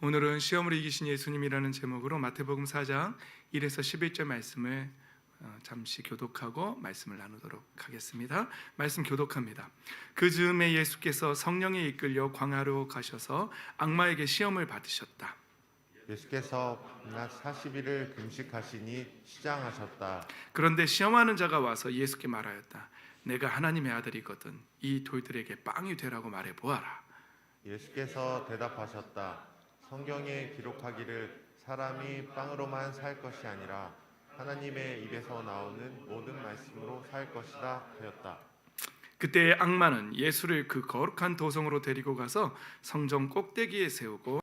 오늘은 시험을 이기신 예수님이라는 제목으로 마태복음 4장 1에서 11절 말씀을 잠시 교독하고 말씀을 나누도록 하겠습니다. 말씀 교독합니다. 그 즈음에 예수께서 성령에 이끌려 광야로 가셔서 악마에게 시험을 받으셨다. 예수께서 낮 40일을 금식하시니 시장하셨다. 그런데 시험하는 자가 와서 예수께 말하였다. 내가 하나님의 아들이거든 이 돌들에게 빵이 되라고 말해 보아라. 예수께서 대답하셨다. 성경에 기록하기를 사람이 빵으로만 살 것이 아니라 하나님의 입에서 나오는 모든 말씀으로 살 것이다 하였다. 그때 악마는 예수를 그 거룩한 도성으로 데리고 가서 성전 꼭대기에 세우고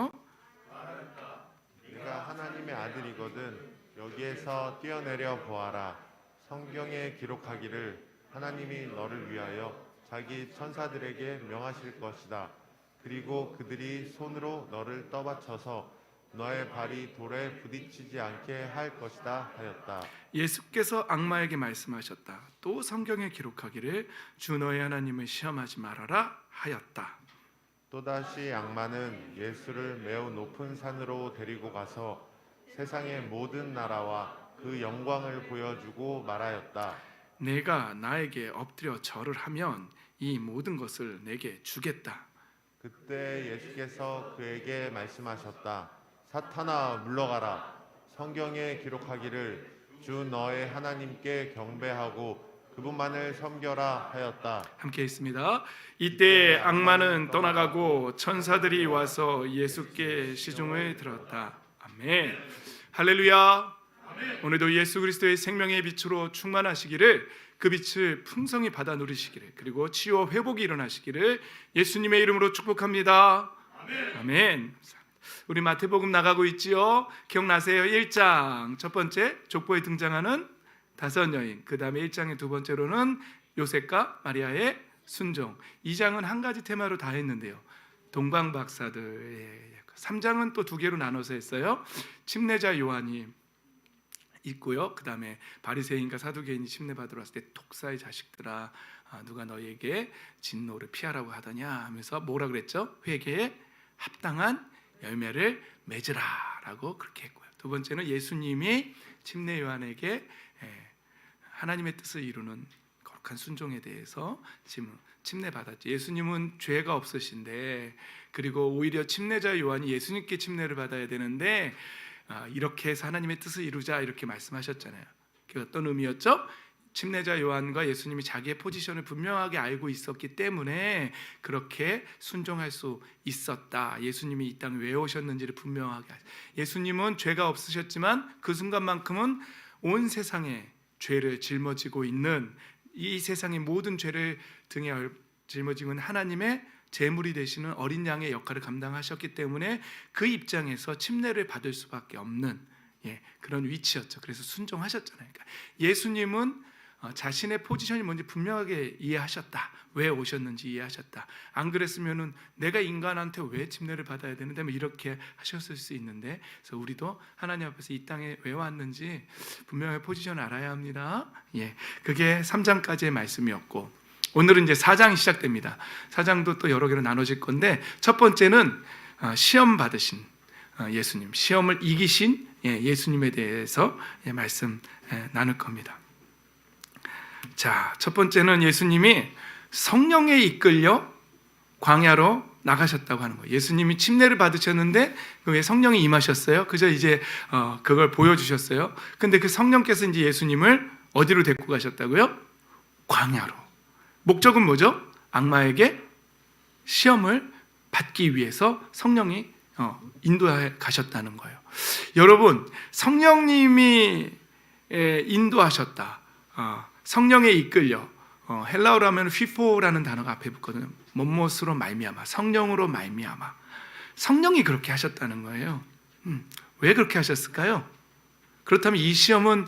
네가 하나님의 아들이거든 여기에서 뛰어내려 보아라. 성경에 기록하기를 하나님이 너를 위하여 자기 천사들에게 명하실 것이다. 그리고 그들이 손으로 너를 떠받쳐서 너의 발이 돌에 부딪히지 않게 할 것이다 하였다. 예수께서 악마에게 말씀하셨다. 또 성경에 기록하기를 주 너의 하나님을 시험하지 말아라 하였다. 또다시 악마는 예수를 매우 높은 산으로 데리고 가서 세상의 모든 나라와 그 영광을 보여주고 말하였다. 내가 나에게 엎드려 절을 하면 이 모든 것을 내게 주겠다. 그때 예수께서 그에게 말씀하셨다. 사탄아 물러가라. 성경에 기록하기를 주 너의 하나님께 경배하고 그분만을 섬겨라 하였다. 함께 있습니다. 이때 악마는 떠나가고 천사들이 와서 예수께 시중을 들었다. 아멘. 할렐루야. 오늘도 예수 그리스도의 생명의 빛으로 충만하시기를, 그 빛을 풍성히 받아 누리시기를, 그리고 치유와 회복이 일어나시기를 예수님의 이름으로 축복합니다. 아멘. 우리 마태복음 나가고 있지요. 기억나세요? 1장 첫 번째 족보에 등장하는 5 여인, 그 다음에 1장의 두 번째로는 요셉과 마리아의 순종, 2장은 한 가지 테마로 다 했는데요. 동방박사들. 3장은 또 2개로 나눠서 했어요. 침례자 요한이 있고요. 그 다음에 바리새인과 사두개인이 침례받으러 왔을 때 독사의 자식들아, 누가 너희에게 진노를 피하라고 하더냐 하면서 뭐라 그랬죠? 회개에 합당한 열매를 맺으라라고 그렇게 했고요. 두 번째는 예수님이 침례 요한에게 하나님의 뜻을 이루는 거룩한 순종에 대해서 침례받았죠. 예수님은 죄가 없으신데, 그리고 오히려 침례자 요한이 예수님께 침례를 받아야 되는데 이렇게 해서 하나님의 뜻을 이루자 이렇게 말씀하셨잖아요. 그게 어떤 의미였죠? 침례자 요한과 예수님이 자기의 포지션을 분명하게 알고 있었기 때문에 그렇게 순종할 수 있었다. 예수님이 이 땅에 왜 오셨는지를 분명하게. 예수님은 죄가 없으셨지만 그 순간만큼은 온 세상에 죄를 짊어지고 있는, 이 세상의 모든 죄를 등에 짊어지고 있는 하나님의 제물이 되시는 어린 양의 역할을 감당하셨기 때문에 그 입장에서 침례를 받을 수밖에 없는 그런 위치였죠. 그래서 순종하셨잖아요. 그러니까 예수님은 자신의 포지션이 뭔지 분명하게 이해하셨다. 왜 오셨는지 이해하셨다. 안 그랬으면은 내가 인간한테 왜 침례를 받아야 되는데 뭐 이렇게 하셨을 수 있는데, 그래서 우리도 하나님 앞에서 이 땅에 왜 왔는지 분명히 포지션을 알아야 합니다. 그게 3장까지의 말씀이었고, 오늘은 이제 4장이 시작됩니다. 4장도 또 여러 개로 나눠질 건데, 첫 번째는 시험 받으신 예수님, 시험을 이기신 예수님에 대해서 말씀 나눌 겁니다. 자, 첫 번째는 예수님이 성령에 이끌려 광야로 나가셨다고 하는 거예요. 예수님이 침례를 받으셨는데 왜 성령이 임하셨어요? 그저 이제 그걸 보여주셨어요. 근데 그 성령께서 이제 예수님을 어디로 데리고 가셨다고요? 광야로. 목적은 뭐죠? 악마에게 시험을 받기 위해서 성령이 인도해 가셨다는 거예요. 여러분, 성령님이 인도하셨다. 성령에 이끌려, 헬라어로 하면 휘포라는 단어가 앞에 붙거든요. 못못으로 말미암아, 성령으로 말미암아. 성령이 그렇게 하셨다는 거예요. 왜 그렇게 하셨을까요? 그렇다면 이 시험은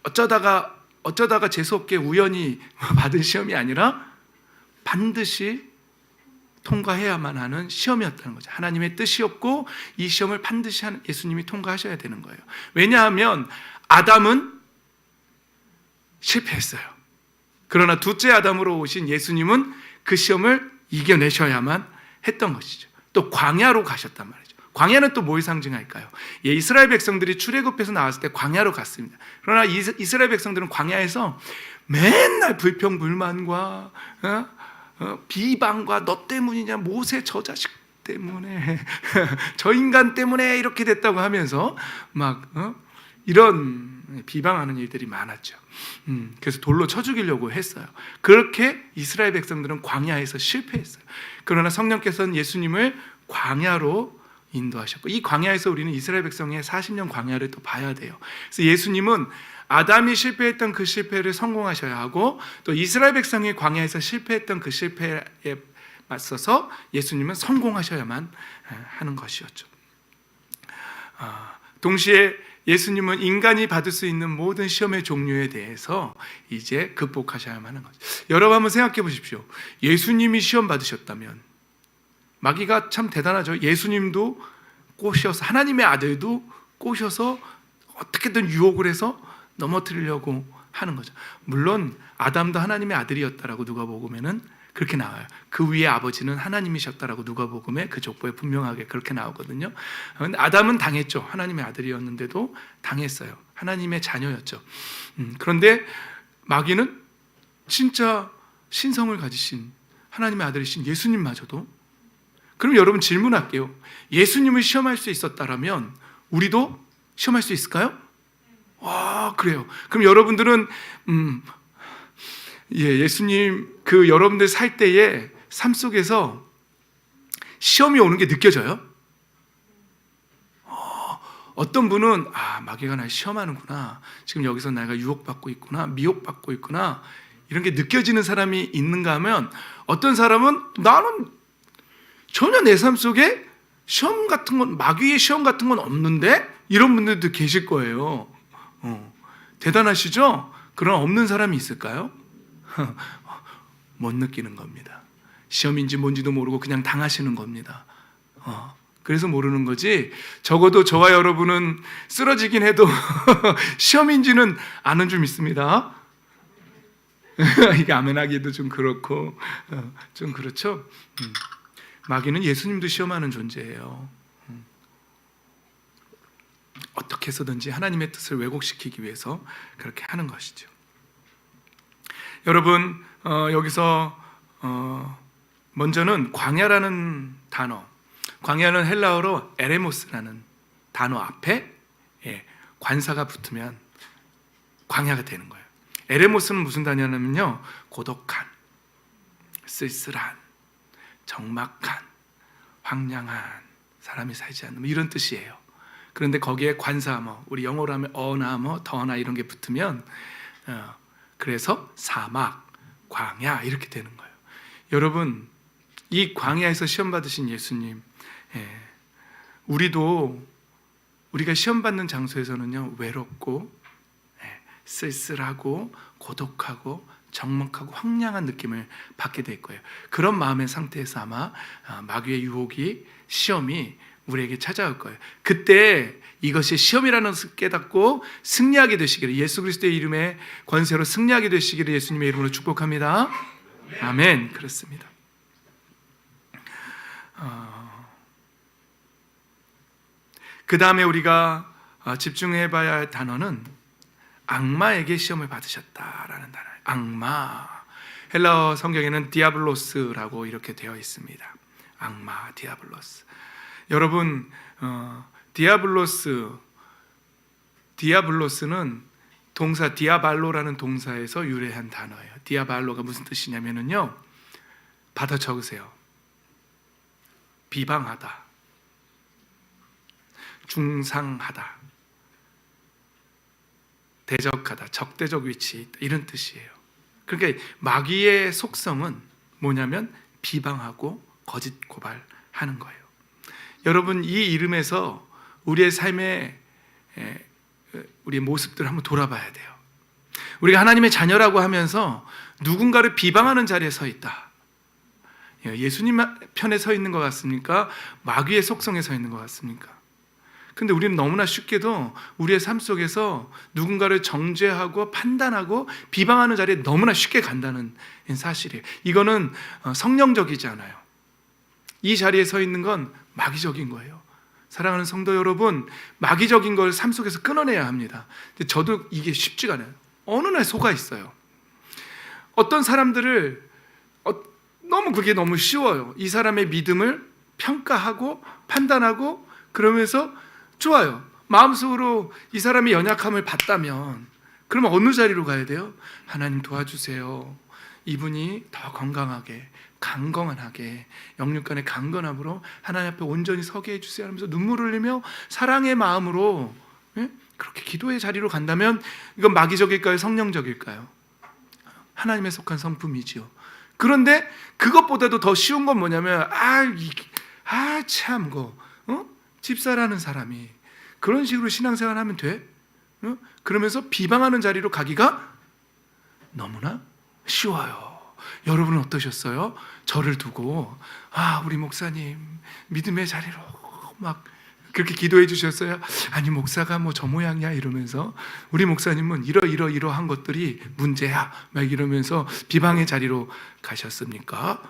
어쩌다가 재수없게 우연히 받은 시험이 아니라 반드시 통과해야만 하는 시험이었다는 거죠. 하나님의 뜻이었고 이 시험을 반드시 예수님이 통과하셔야 되는 거예요. 왜냐하면 아담은 실패했어요. 그러나 둘째 아담으로 오신 예수님은 그 시험을 이겨내셔야만 했던 것이죠. 또 광야로 가셨단 말이죠. 광야는 또 뭘 상징할까요? 예, 이스라엘 백성들이 출애굽해서 나왔을 때 광야로 갔습니다. 그러나 이스라엘 백성들은 광야에서 맨날 불평불만과 비방과 너 때문이냐, 모세 저 자식 때문에 저 인간 때문에 이렇게 됐다고 하면서 막 이런 비방하는 일들이 많았죠. 그래서 돌로 쳐 죽이려고 했어요. 그렇게 이스라엘 백성들은 광야에서 실패했어요. 그러나 성령께서는 예수님을 광야로 인도하셨고, 이 광야에서 우리는 이스라엘 백성의 40년 광야를 또 봐야 돼요. 그래서 예수님은 아담이 실패했던 그 실패를 성공하셔야 하고, 또 이스라엘 백성이 광야에서 실패했던 그 실패에 맞서서 예수님은 성공하셔야만 하는 것이었죠. 동시에 예수님은 인간이 받을 수 있는 모든 시험의 종류에 대해서 이제 극복하셔야만 하는 거죠. 여러분 한번 생각해 보십시오. 예수님이 시험 받으셨다면, 마귀가 참 대단하죠. 예수님도 꼬셔서, 하나님의 아들도 꼬셔서 어떻게든 유혹을 해서 넘어뜨리려고 하는 거죠. 물론 아담도 하나님의 아들이었다라고 누가복음에는 그렇게 나와요. 그 위에 아버지는 하나님이셨다라고 누가복음에 그 족보에 분명하게 그렇게 나오거든요. 아담은 당했죠. 하나님의 아들이었는데도 당했어요. 하나님의 자녀였죠. 그런데 마귀는 진짜 신성을 가지신 하나님의 아들이신 예수님마저도, 그럼 여러분 질문할게요. 예수님을 시험할 수 있었다라면 우리도 시험할 수 있을까요? 와, 그래요. 그럼 여러분들은 예수님 그 여러분들 살 때에 삶 속에서 시험이 오는 게 느껴져요? 어떤 분은 마귀가 날 시험하는구나, 지금 여기서 내가 유혹받고 있구나, 미혹받고 있구나, 이런 게 느껴지는 사람이 있는가 하면, 어떤 사람은 나는 전혀 내 삶 속에 시험 같은 건, 마귀의 시험 같은 건 없는데, 이런 분들도 계실 거예요. 대단하시죠? 그런 없는 사람이 있을까요? 못 느끼는 겁니다. 시험인지 뭔지도 모르고 그냥 당하시는 겁니다. 그래서 모르는 거지, 적어도 저와 여러분은 쓰러지긴 해도 시험인지는 아는 줄 믿습니다. 이게 아멘하기도 좀 그렇고 좀 그렇죠. 마귀는 예수님도 시험하는 존재예요. 어떻게 해서든지 하나님의 뜻을 왜곡시키기 위해서 그렇게 하는 것이죠. 여러분, 여기서 먼저는 광야라는 단어, 광야는 헬라어로 에레모스라는 단어 앞에 관사가 붙으면 광야가 되는 거예요. 에레모스는 무슨 단어냐면요, 고독한, 쓸쓸한, 적막한, 황량한, 사람이 살지 않는 이런 뜻이에요. 그런데 거기에 관사, 우리 영어로 하면 어나 더나 이런 게 붙으면 그래서 사막, 광야 이렇게 되는 거예요. 여러분, 이 광야에서 시험 받으신 예수님, 우리가 시험 받는 장소에서는요, 외롭고 쓸쓸하고 고독하고 적막하고 황량한 느낌을 받게 될 거예요. 그런 마음의 상태에서 아마 마귀의 유혹이, 시험이 우리에게 찾아올 거예요. 그때 이것이 시험이라는 것을 깨닫고 승리하게 되시기를, 예수 그리스도의 이름의 권세로 승리하게 되시기를 예수님의 이름으로 축복합니다. 아멘. 그렇습니다. 그 다음에 우리가 집중해봐야 할 단어는 악마에게 시험을 받으셨다라는 단어예요. 악마. 헬라어 성경에는 디아블로스라고 이렇게 되어 있습니다. 악마, 디아블로스. 여러분, 디아블로스는 동사 디아발로라는 동사에서 유래한 단어예요. 디아발로가 무슨 뜻이냐면요, 받아 적으세요. 비방하다, 중상하다, 대적하다, 적대적 위치에 있다, 이런 뜻이에요. 그러니까 마귀의 속성은 뭐냐면 비방하고 거짓 고발하는 거예요. 여러분, 이 이름에서 우리의 삶의 우리의 모습들을 한번 돌아봐야 돼요. 우리가 하나님의 자녀라고 하면서 누군가를 비방하는 자리에 서 있다. 예수님 편에 서 있는 것 같습니까? 마귀의 속성에 서 있는 것 같습니까? 근데 우리는 너무나 쉽게도 우리의 삶 속에서 누군가를 정죄하고 판단하고 비방하는 자리에 너무나 쉽게 간다는 사실이에요. 이거는 성령적이지 않아요. 이 자리에 서 있는 건 마귀적인 거예요. 사랑하는 성도 여러분, 마귀적인 걸 삶 속에서 끊어내야 합니다. 근데 저도 이게 쉽지가 않아요. 어느 날 속아 있어요. 어떤 사람들을 너무 그게 너무 쉬워요. 이 사람의 믿음을 평가하고 판단하고 그러면서 좋아요. 마음속으로 이 사람의 연약함을 봤다면 그러면 어느 자리로 가야 돼요? 하나님 도와주세요. 이분이 더 건강하게 강건하게 영육간의 강건함으로 하나님 앞에 온전히 서게 해주세요 하면서 눈물을 흘리며 사랑의 마음으로 그렇게 기도의 자리로 간다면 이건 마귀적일까요? 성령적일까요? 하나님에 속한 성품이지요. 그런데 그것보다도 더 쉬운 건 뭐냐면 집사라는 사람이 그런 식으로 신앙생활 하면 돼? 그러면서 비방하는 자리로 가기가 너무나 쉬워요. 여러분은 어떠셨어요? 저를 두고 우리 목사님 믿음의 자리로 막 그렇게 기도해 주셨어요? 아니 목사가 뭐 저 모양이야 이러면서 우리 목사님은 이러한 것들이 문제야 막 이러면서 비방의 자리로 가셨습니까?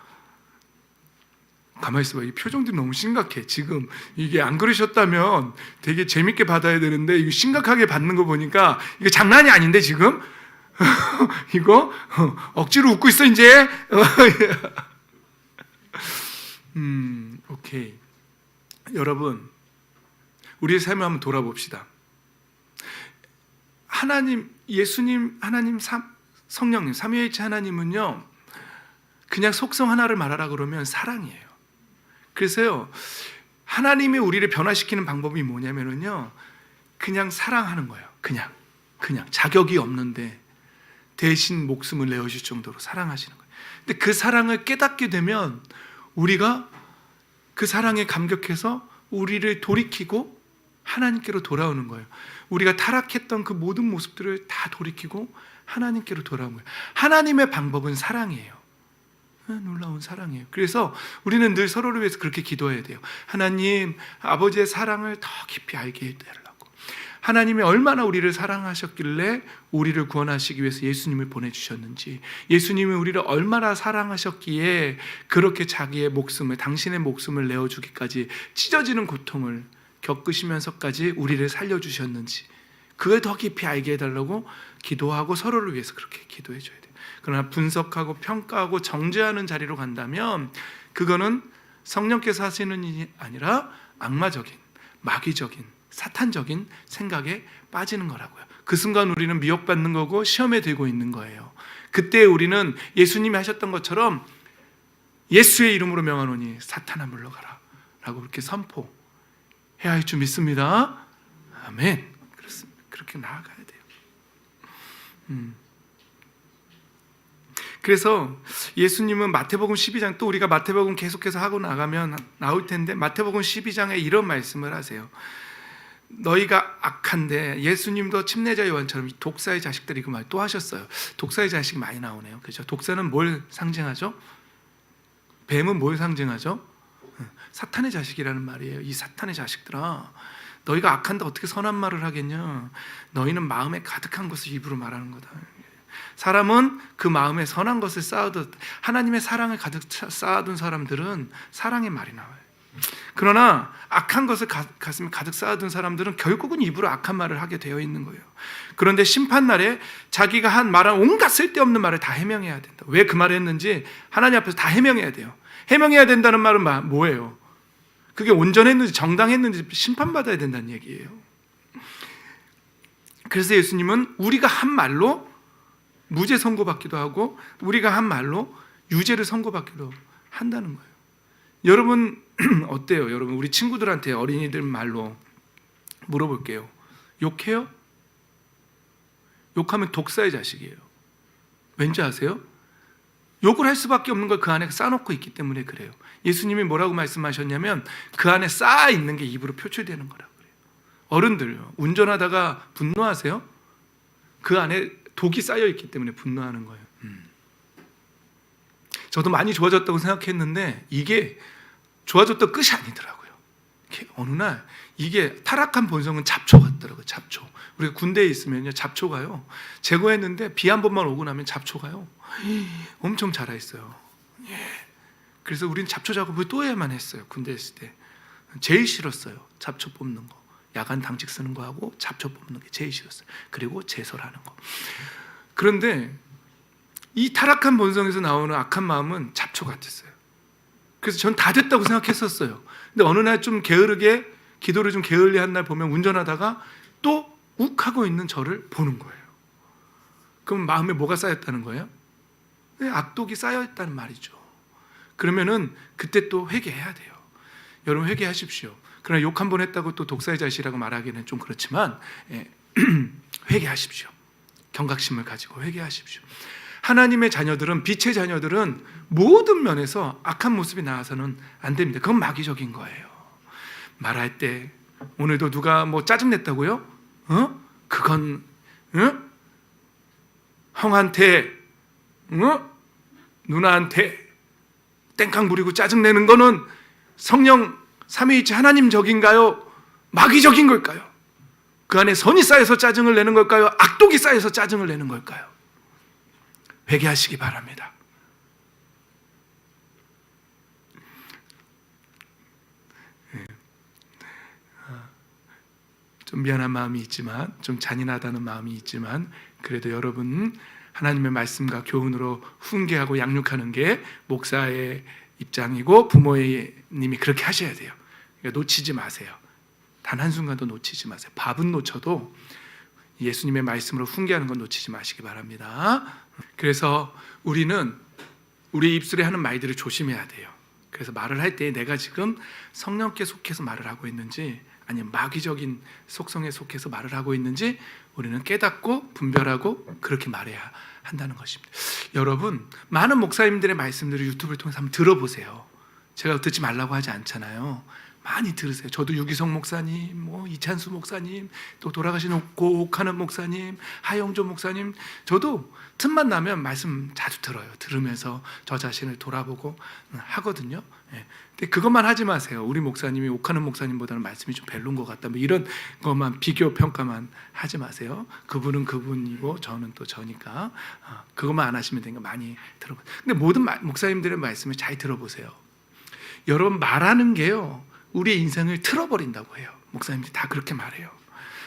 가만히 있어봐. 이 표정들이 너무 심각해. 지금 이게 안 그러셨다면 되게 재밌게 받아야 되는데 이거 심각하게 받는 거 보니까 이거 장난이 아닌데 지금? 이거 억지로 웃고 있어 이제. 오케이. 여러분, 우리의 삶을 한번 돌아봅시다. 하나님, 예수님, 하나님, 성령님, 삼위일체 하나님은요, 그냥 속성 하나를 말하라 그러면 사랑이에요. 그래서요, 하나님이 우리를 변화시키는 방법이 뭐냐면요, 그냥 사랑하는 거예요. 그냥 자격이 없는데 대신 목숨을 내어줄 정도로 사랑하시는 거예요. 근데 그 사랑을 깨닫게 되면 우리가 그 사랑에 감격해서 우리를 돌이키고 하나님께로 돌아오는 거예요. 우리가 타락했던 그 모든 모습들을 다 돌이키고 하나님께로 돌아오는 거예요. 하나님의 방법은 사랑이에요. 놀라운 사랑이에요. 그래서 우리는 늘 서로를 위해서 그렇게 기도해야 돼요. 하나님, 아버지의 사랑을 더 깊이 알게 해달라고. 하나님이 얼마나 우리를 사랑하셨길래 우리를 구원하시기 위해서 예수님을 보내주셨는지, 예수님이 우리를 얼마나 사랑하셨기에 그렇게 자기의 목숨을, 당신의 목숨을 내어주기까지 찢어지는 고통을 겪으시면서까지 우리를 살려주셨는지, 그걸 더 깊이 알게 해달라고 기도하고 서로를 위해서 그렇게 기도해줘야 돼요. 그러나 분석하고 평가하고 정죄하는 자리로 간다면 그거는 성령께서 하시는 일이 아니라 악마적인, 마귀적인, 사탄적인 생각에 빠지는 거라고요. 그 순간 우리는 미혹받는 거고 시험에 들고 있는 거예요. 그때 우리는 예수님이 하셨던 것처럼 예수의 이름으로 명하노니 사탄아 물러가라 라고 그렇게 선포해야 할 줄 믿습니다. 아멘. 그렇습니다. 그렇게 나아가야 돼요. 그래서 예수님은 마태복음 12장, 또 우리가 마태복음 계속해서 하고 나가면 나올 텐데 마태복음 12장에 이런 말씀을 하세요. 너희가 악한데, 예수님도 침례자 요한처럼 독사의 자식들이 그 말 또 하셨어요. 독사의 자식이 많이 나오네요. 그렇죠? 독사는 뭘 상징하죠? 뱀은 뭘 상징하죠? 사탄의 자식이라는 말이에요. 이 사탄의 자식들아, 너희가 악한데 어떻게 선한 말을 하겠냐? 너희는 마음에 가득한 것을 입으로 말하는 거다. 사람은 그 마음에 선한 것을 쌓아둔, 하나님의 사랑을 가득 쌓아둔 사람들은 사랑의 말이 나와요. 그러나 악한 것을 가슴에 가득 쌓아둔 사람들은 결국은 입으로 악한 말을 하게 되어 있는 거예요. 그런데 심판날에 자기가 말한 온갖 쓸데없는 말을 다 해명해야 된다. 왜 그 말을 했는지 하나님 앞에서 다 해명해야 돼요. 해명해야 된다는 말은 뭐예요? 그게 온전했는지 정당했는지 심판받아야 된다는 얘기예요. 그래서 예수님은 우리가 한 말로 무죄 선고받기도 하고 우리가 한 말로 유죄를 선고받기도 한다는 거예요. 여러분 어때요? 여러분, 우리 친구들한테 어린이들 말로 물어볼게요. 욕해요? 욕하면 독사의 자식이에요. 왠지 아세요? 욕을 할 수밖에 없는 걸 그 안에 쌓아놓고 있기 때문에 그래요. 예수님이 뭐라고 말씀하셨냐면 그 안에 쌓아 있는 게 입으로 표출되는 거라고 그래요. 어른들요, 운전하다가 분노하세요? 그 안에 독이 쌓여 있기 때문에 분노하는 거예요. 저도 많이 좋아졌다고 생각했는데 이게 좋아졌던 끝이 아니더라고요. 어느 날 이게 타락한 본성은 잡초 같더라고요. 잡초. 우리가 군대에 있으면요, 잡초가요, 제거했는데 비 한 번만 오고 나면 잡초가요 엄청 자라 있어요. 그래서 우리는 잡초 작업을 또 해야만 했어요. 군대에 있을 때. 제일 싫었어요. 잡초 뽑는 거. 야간 당직 쓰는 거하고 잡초 뽑는 게 제일 싫었어요. 그리고 제설하는 거. 그런데 이 타락한 본성에서 나오는 악한 마음은 잡초 같았어요. 그래서 전 다 됐다고 생각했었어요. 근데 어느 날 좀 게으르게 기도를 좀 게을리 한 날 보면 운전하다가 또 욱하고 있는 저를 보는 거예요. 그럼 마음에 뭐가 쌓였다는 거예요? 악독이 쌓여있다는 말이죠. 그러면은 그때 또 회개해야 돼요. 여러분 회개하십시오. 그러나 욕 한 번 했다고 또 독사의 자식이라고 말하기는 좀 그렇지만 회개하십시오. 경각심을 가지고 회개하십시오. 하나님의 자녀들은, 빛의 자녀들은 모든 면에서 악한 모습이 나와서는 안 됩니다. 그건 마귀적인 거예요. 말할 때 오늘도 누가 뭐 짜증냈다고요? 그건 형한테 누나한테 땡깡 부리고 짜증내는 거는 성령 삼위일체 하나님적인가요? 마귀적인 걸까요? 그 안에 선이 쌓여서 짜증을 내는 걸까요? 악독이 쌓여서 짜증을 내는 걸까요? 회개하시기 바랍니다. 좀 미안한 마음이 있지만, 좀 잔인하다는 마음이 있지만, 그래도 여러분 하나님의 말씀과 교훈으로 훈계하고 양육하는 게 목사의 입장이고 부모의 님이 그렇게 하셔야 돼요. 그러니까 놓치지 마세요. 단 한순간도 놓치지 마세요. 밥은 놓쳐도 예수님의 말씀으로 훈계하는 건 놓치지 마시기 바랍니다. 그래서 우리는 우리 입술에 하는 말들을 조심해야 돼요. 그래서 말을 할 때 내가 지금 성령께 속해서 말을 하고 있는지 아니면 마귀적인 속성에 속해서 말을 하고 있는지 우리는 깨닫고 분별하고 그렇게 말해야 한다는 것입니다. 여러분, 많은 목사님들의 말씀들을 유튜브를 통해서 한번 들어보세요. 제가 듣지 말라고 하지 않잖아요. 많이 들으세요. 저도 유기성 목사님, 뭐 이찬수 목사님, 또 돌아가신 옥하는 목사님, 하영조 목사님, 저도 틈만 나면 말씀 자주 들어요. 들으면서 저 자신을 돌아보고 하거든요. 근데 그것만 하지 마세요. 우리 목사님이 옥하는 목사님보다는 말씀이 좀 별로인 것 같다. 뭐 이런 것만 비교 평가만 하지 마세요. 그분은 그분이고 저는 또 저니까 그것만 안 하시면 되니까 많이 들어보세요. 근데 모든 목사님들의 말씀을 잘 들어보세요. 여러분 말하는 게요. 우리의 인생을 틀어버린다고 해요. 목사님들이 다 그렇게 말해요.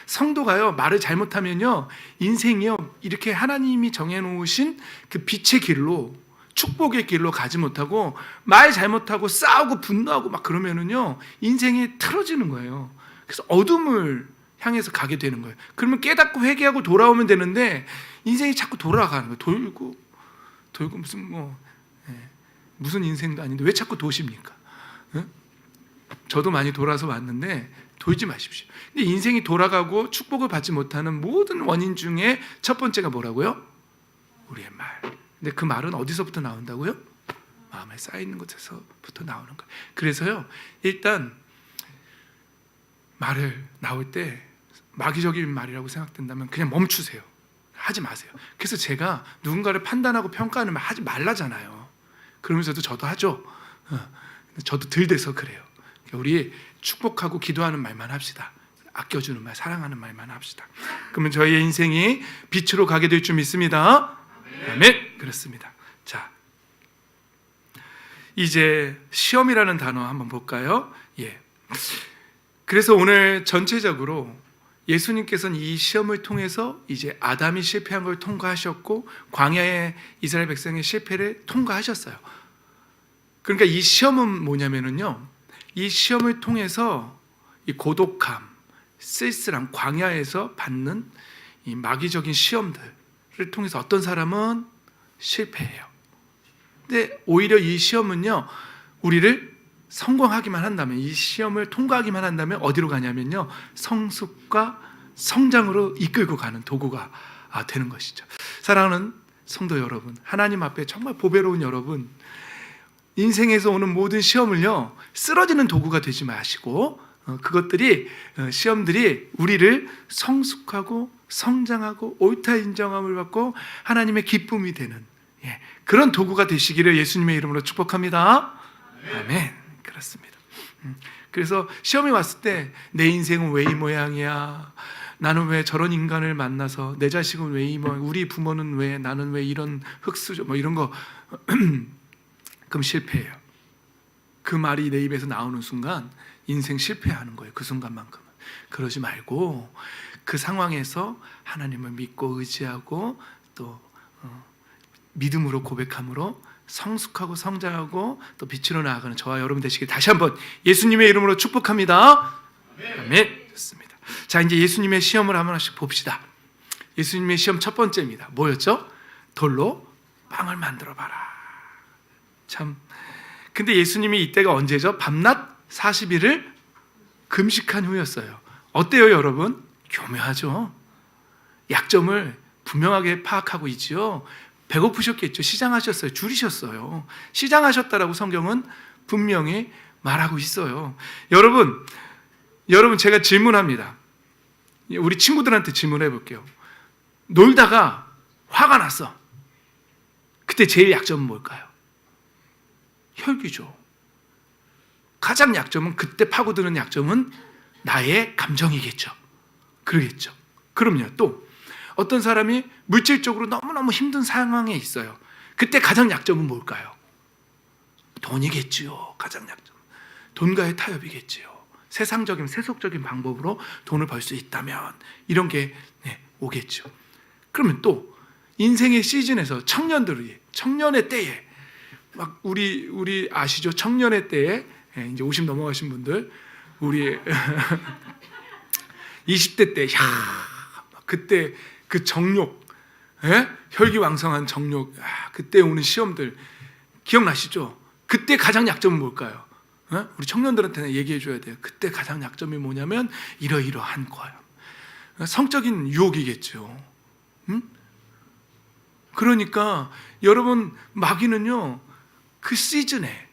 성도가요 말을 잘못하면요 인생이요 이렇게 하나님이 정해놓으신 그 빛의 길로 축복의 길로 가지 못하고 말 잘못하고 싸우고 분노하고 막 그러면은요 인생이 틀어지는 거예요. 그래서 어둠을 향해서 가게 되는 거예요. 그러면 깨닫고 회개하고 돌아오면 되는데 인생이 자꾸 돌아가는 거예요. 돌고 무슨 인생도 아닌데 왜 자꾸 도십니까? 저도 많이 돌아서 왔는데 돌지 마십시오. 근데 인생이 돌아가고 축복을 받지 못하는 모든 원인 중에 첫 번째가 뭐라고요? 우리의 말. 근데 그 말은 어디서부터 나온다고요? 마음에 쌓이는 것에서부터 나오는 거예요. 그래서요 일단 말을 나올 때 마귀적인 말이라고 생각된다면 그냥 멈추세요. 하지 마세요. 그래서 제가 누군가를 판단하고 평가하는 말 하지 말라잖아요. 그러면서도 저도 하죠. 저도 덜 돼서 그래요. 우리 축복하고 기도하는 말만 합시다. 아껴주는 말, 사랑하는 말만 합시다. 그러면 저희의 인생이 빛으로 가게 될 줄 믿습니다. 아멘. 그렇습니다. 자, 이제 시험이라는 단어 한번 볼까요? 예. 그래서 오늘 전체적으로 예수님께서는 이 시험을 통해서 이제 아담이 실패한 걸 통과하셨고 광야의 이스라엘 백성의 실패를 통과하셨어요. 그러니까 이 시험은 뭐냐면요. 이 시험을 통해서 이 고독함, 쓸쓸함, 광야에서 받는 이 마귀적인 시험들을 통해서 어떤 사람은 실패해요. 근데 오히려 이 시험은요, 우리를 성공하기만 한다면, 이 시험을 통과하기만 한다면 어디로 가냐면요, 성숙과 성장으로 이끌고 가는 도구가 되는 것이죠. 사랑하는 성도 여러분, 하나님 앞에 정말 보배로운 여러분, 인생에서 오는 모든 시험을요 쓰러지는 도구가 되지 마시고 그것들이 시험들이 우리를 성숙하고 성장하고 옳다 인정함을 받고 하나님의 기쁨이 되는 그런 도구가 되시기를 예수님의 이름으로 축복합니다. 아멘. 그렇습니다. 그래서 시험이 왔을 때 내 인생은 왜 이 모양이야? 나는 왜 저런 인간을 만나서 내 자식은 왜 이 모양? 우리 부모는 왜 나는 왜 이런 흙수저 뭐 이런 거 그럼 실패해요. 그 말이 내 입에서 나오는 순간 인생 실패하는 거예요. 그 순간만큼은. 그러지 말고 그 상황에서 하나님을 믿고 의지하고 또 믿음으로 고백함으로 성숙하고 성장하고 또 빛으로 나아가는 저와 여러분 되시길 다시 한번 예수님의 이름으로 축복합니다. 아멘. 좋습니다. 자, 이제 예수님의 시험을 하나씩 봅시다. 예수님의 시험 첫 번째입니다. 뭐였죠? 돌로 빵을 만들어 봐라. 참. 근데 예수님이 이때가 언제죠? 밤낮 40일을 금식한 후였어요. 어때요, 여러분? 교묘하죠? 약점을 분명하게 파악하고 있지요. 배고프셨겠죠. 시장하셨어요. 줄이셨어요. 시장하셨다라고 성경은 분명히 말하고 있어요. 여러분 제가 질문합니다. 우리 친구들한테 질문해 볼게요. 놀다가 화가 났어. 그때 제일 약점은 뭘까요? 혈기죠. 가장 약점은, 그때 파고드는 약점은 나의 감정이겠죠. 그러겠죠. 그럼요. 또 어떤 사람이 물질적으로 너무너무 힘든 상황에 있어요. 그때 가장 약점은 뭘까요? 돈이겠지요. 가장 약점. 돈과의 타협이겠지요. 세상적인 세속적인 방법으로 돈을 벌 수 있다면 이런 게 오겠죠. 그러면 또 인생의 시즌에서 청년의 때에 막 우리 아시죠? 청년의 때에 이제 50 넘어가신 분들, 우리 20대 때, 그때 그 정욕, 혈기왕성한 정욕, 그때 오는 시험들 기억나시죠? 그때 가장 약점은 뭘까요? 우리 청년들한테는 얘기해 줘야 돼요. 그때 가장 약점이 뭐냐면 이러이러한 거예요. 성적인 유혹이겠죠. 그러니까 여러분, 마귀는요, 그 시즌에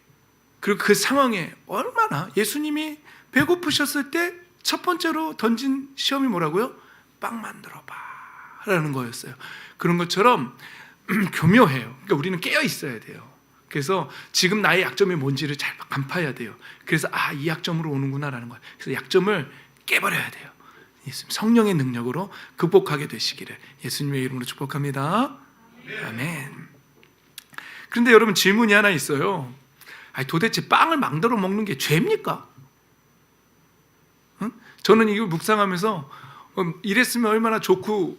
그리고 그 상황에 얼마나, 예수님이 배고프셨을 때 첫 번째로 던진 시험이 뭐라고요? 빵 만들어 봐 라는 거였어요. 그런 것처럼 교묘해요. 그러니까 우리는 깨어 있어야 돼요. 그래서 지금 나의 약점이 뭔지를 잘 간파해야 돼요. 그래서 이 약점으로 오는구나라는 거예요. 그래서 약점을 깨버려야 돼요. 성령의 능력으로 극복하게 되시기를 예수님의 이름으로 축복합니다. 아멘. 그런데 여러분, 질문이 하나 있어요. 도대체 빵을 만들어 먹는 게 죄입니까? 저는 이거 묵상하면서 이랬으면 얼마나 좋고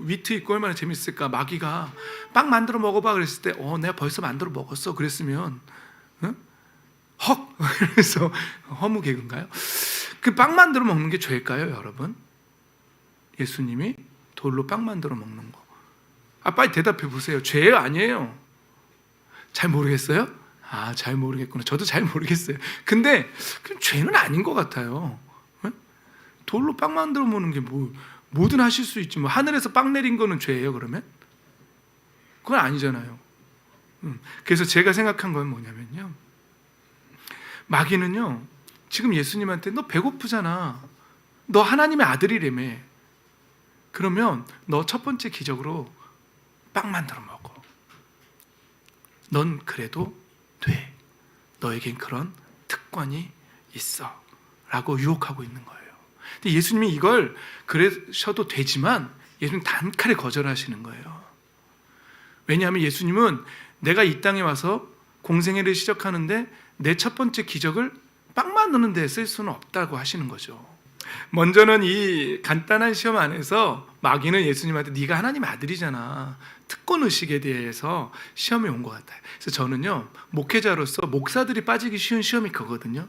위트 있고 얼마나 재밌을까. 마귀가 빵 만들어 먹어봐 그랬을 때 내가 벌써 만들어 먹었어 그랬으면 그래서 허무 개그인가요? 그 빵 만들어 먹는 게 죄일까요, 여러분? 예수님이 돌로 빵 만들어 먹는 거. 빨리 대답해 보세요. 죄예요, 아니에요? 잘 모르겠어요? 잘 모르겠구나. 저도 잘 모르겠어요. 근데 죄는 아닌 것 같아요. 돌로 빵 만들어 먹는 게 뭐든 하실 수 있지. 하늘에서 빵 내린 거는 죄예요, 그러면? 그건 아니잖아요. 그래서 제가 생각한 건 뭐냐면요, 마귀는요, 지금 예수님한테 너 배고프잖아. 너 하나님의 아들이라며. 그러면 너 첫 번째 기적으로 빵 만들어 먹어. 넌 그래도 돼. 너에겐 그런 특권이 있어. 라고 유혹하고 있는 거예요. 근데 예수님이 이걸 그러셔도 되지만 예수님 단칼에 거절하시는 거예요. 왜냐하면 예수님은 내가 이 땅에 와서 공생애를 시작하는데 내 첫 번째 기적을 빵 만드는 데 쓸 수는 없다고 하시는 거죠. 먼저는 이 간단한 시험 안에서 마귀는 예수님한테 네가 하나님의 아들이잖아, 특권의식에 대해서 시험이 온 것 같아요. 그래서 저는요, 목회자로서 목사들이 빠지기 쉬운 시험이 그거거든요.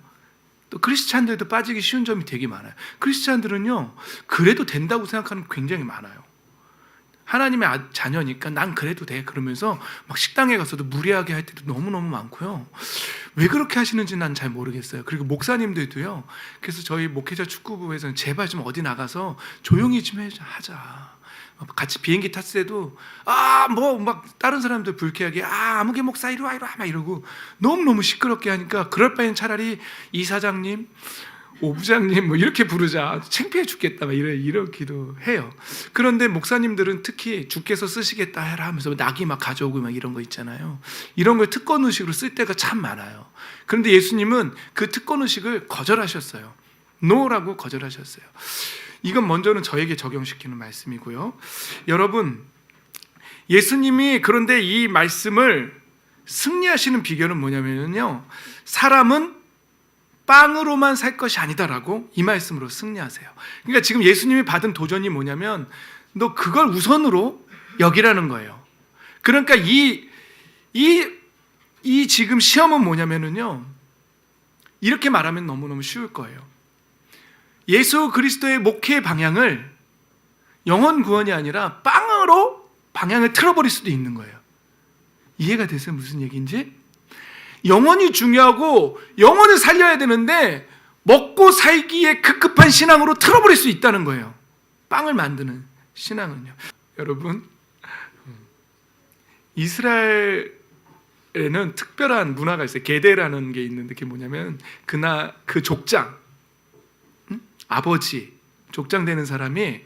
또 크리스찬들도 빠지기 쉬운 점이 되게 많아요. 크리스찬들은요, 그래도 된다고 생각하는 게 굉장히 많아요. 하나님의 자녀니까 난 그래도 돼 그러면서 막 식당에 가서도 무리하게 할 때도 너무너무 많고요. 왜 그렇게 하시는지 난 잘 모르겠어요. 그리고 목사님들도요. 그래서 저희 목회자 축구부에서는 제발 좀 어디 나가서 조용히 좀 하자. 같이 비행기 탔을 때도 막 다른 사람들 불쾌하게 아무개 목사 이리 와 막 이러고 너무너무 시끄럽게 하니까 그럴 바엔 차라리 이사장님, 오부장님 이렇게 부르자. 창피해 죽겠다 막 이러기도 해요. 그런데 목사님들은 특히 주께서 쓰시겠다 해라 하면서 낙이 막 가져오고 막 이런 거 있잖아요. 이런 걸 특권의식으로 쓸 때가 참 많아요. 그런데 예수님은 그 특권의식을 거절하셨어요. 노라고 거절하셨어요. 이건 먼저는 저에게 적용시키는 말씀이고요. 여러분, 예수님이 그런데 이 말씀을 승리하시는 비결은 뭐냐면요, 사람은 빵으로만 살 것이 아니다라고 이 말씀으로 승리하세요. 그러니까 지금 예수님이 받은 도전이 뭐냐면 너 그걸 우선으로 여기라는 거예요. 그러니까 이 지금 시험은 뭐냐면요, 이렇게 말하면 너무너무 쉬울 거예요. 예수 그리스도의 목회의 방향을 영혼 구원이 아니라 빵으로 방향을 틀어버릴 수도 있는 거예요. 이해가 되세요? 무슨 얘기인지? 영혼이 중요하고 영혼을 살려야 되는데 먹고 살기에 급급한 신앙으로 틀어버릴 수 있다는 거예요. 빵을 만드는 신앙은요. 여러분, 이스라엘에는 특별한 문화가 있어요. 게데라는 게 있는데 그게 뭐냐면 그 족장, 아버지, 족장 되는 사람이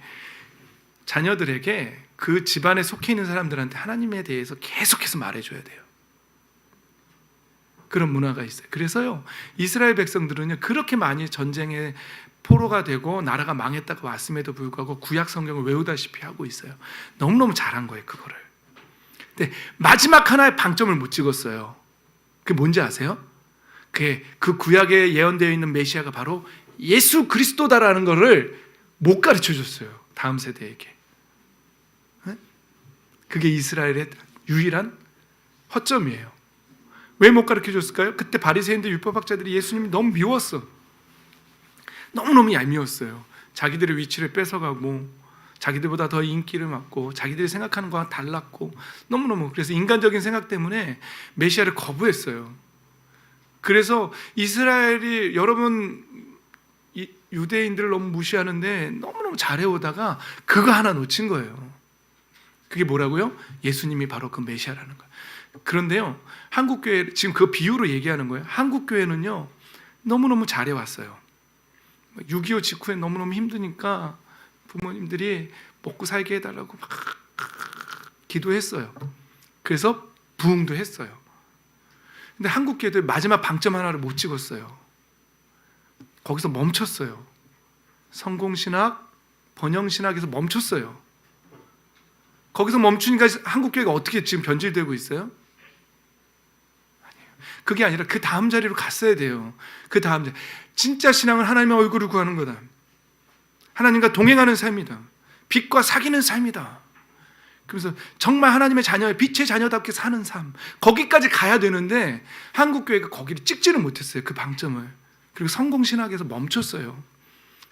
자녀들에게 그 집안에 속해 있는 사람들한테 하나님에 대해서 계속해서 말해줘야 돼요. 그런 문화가 있어요. 그래서요, 이스라엘 백성들은요, 그렇게 많이 전쟁에 포로가 되고 나라가 망했다고 왔음에도 불구하고 구약 성경을 외우다시피 하고 있어요. 너무너무 잘한 거예요, 그거를. 근데 마지막 하나의 방점을 못 찍었어요. 그게 뭔지 아세요? 그 구약에 예언되어 있는 메시아가 바로 예수 그리스도다라는 거를 못 가르쳐 줬어요, 다음 세대에게. 그게 이스라엘의 유일한 허점이에요. 왜 못 가르쳐 줬을까요? 그때 바리새인들 율법학자들이 예수님이 너무 미웠어. 너무너무 얄미웠어요. 자기들의 위치를 뺏어가고 자기들보다 더 인기를 맡고 자기들이 생각하는 거와 달랐고 너무너무, 그래서 인간적인 생각 때문에 메시아를 거부했어요. 그래서 이스라엘이, 여러분 유대인들을 너무 무시하는데 너무너무 잘해오다가 그거 하나 놓친 거예요. 그게 뭐라고요? 예수님이 바로 그 메시아라는 거예요. 그런데요, 한국교회, 지금 그 비유로 얘기하는 거예요. 한국교회는요 너무너무 잘해왔어요. 6.25 직후에 너무너무 힘드니까 부모님들이 먹고 살게 해달라고 막 기도했어요. 그래서 부흥도 했어요. 근데 한국교회들 마지막 방점 하나를 못 찍었어요. 거기서 멈췄어요. 성공신학, 번영신학에서 멈췄어요. 거기서 멈추니까 한국교회가 어떻게 지금 변질되고 있어요? 아니에요. 그게 아니라 그 다음 자리로 갔어야 돼요. 그 다음 자리. 진짜 신앙은 하나님의 얼굴을 구하는 거다. 하나님과 동행하는 삶이다. 빛과 사귀는 삶이다. 그래서 정말 하나님의 자녀의 빛의 자녀답게 사는 삶, 거기까지 가야 되는데 한국교회가 거기를 찍지를 못했어요. 그 방점을. 그리고 성공신학에서 멈췄어요.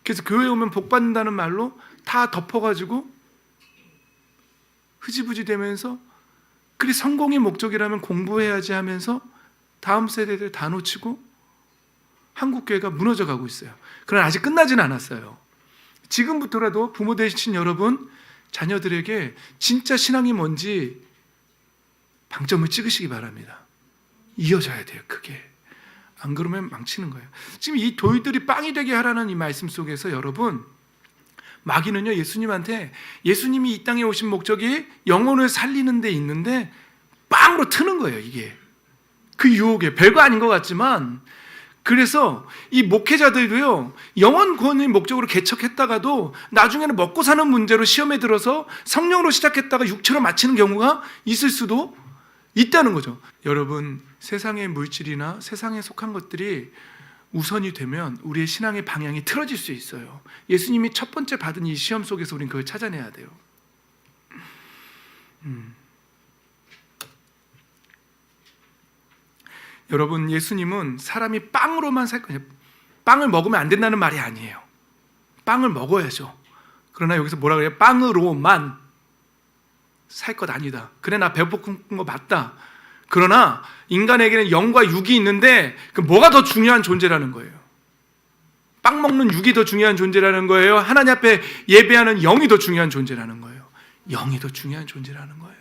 그래서 교회 오면 복 받는다는 말로 다 덮어가지고 흐지부지 되면서, 그리 성공이 목적이라면 공부해야지 하면서 다음 세대들 다 놓치고 한국교회가 무너져 가고 있어요. 그러나 아직 끝나지는 않았어요. 지금부터라도 부모 되신 여러분, 자녀들에게 진짜 신앙이 뭔지 방점을 찍으시기 바랍니다. 이어져야 돼요, 그게. 안 그러면 망치는 거예요. 지금 이 돌들이 빵이 되게 하라는 이 말씀 속에서 여러분, 마귀는요, 예수님한테, 예수님이 이 땅에 오신 목적이 영혼을 살리는 데 있는데 빵으로 트는 거예요, 이게. 그 유혹에 별거 아닌 것 같지만. 그래서 이 목회자들도요, 영혼 구원의 목적으로 개척했다가도 나중에는 먹고 사는 문제로 시험에 들어서 성령으로 시작했다가 육체로 마치는 경우가 있을 수도 있다는 거죠. 여러분, 세상의 물질이나 세상에 속한 것들이 우선이 되면 우리의 신앙의 방향이 틀어질 수 있어요. 예수님이 첫 번째 받은 이 시험 속에서 우리는 그걸 찾아내야 돼요. 여러분, 예수님은 사람이 빵으로만 살 거냐, 빵을 먹으면 안 된다는 말이 아니에요. 빵을 먹어야죠. 그러나 여기서 뭐라 그래요? 빵으로만 살 것 아니다. 그래, 나 배고픈 거 맞다. 그러나 인간에게는 영과 육이 있는데 그 뭐가 더 중요한 존재라는 거예요. 빵 먹는 육이 더 중요한 존재라는 거예요. 하나님 앞에 예배하는 영이 더 중요한 존재라는 거예요. 영이 더 중요한 존재라는 거예요.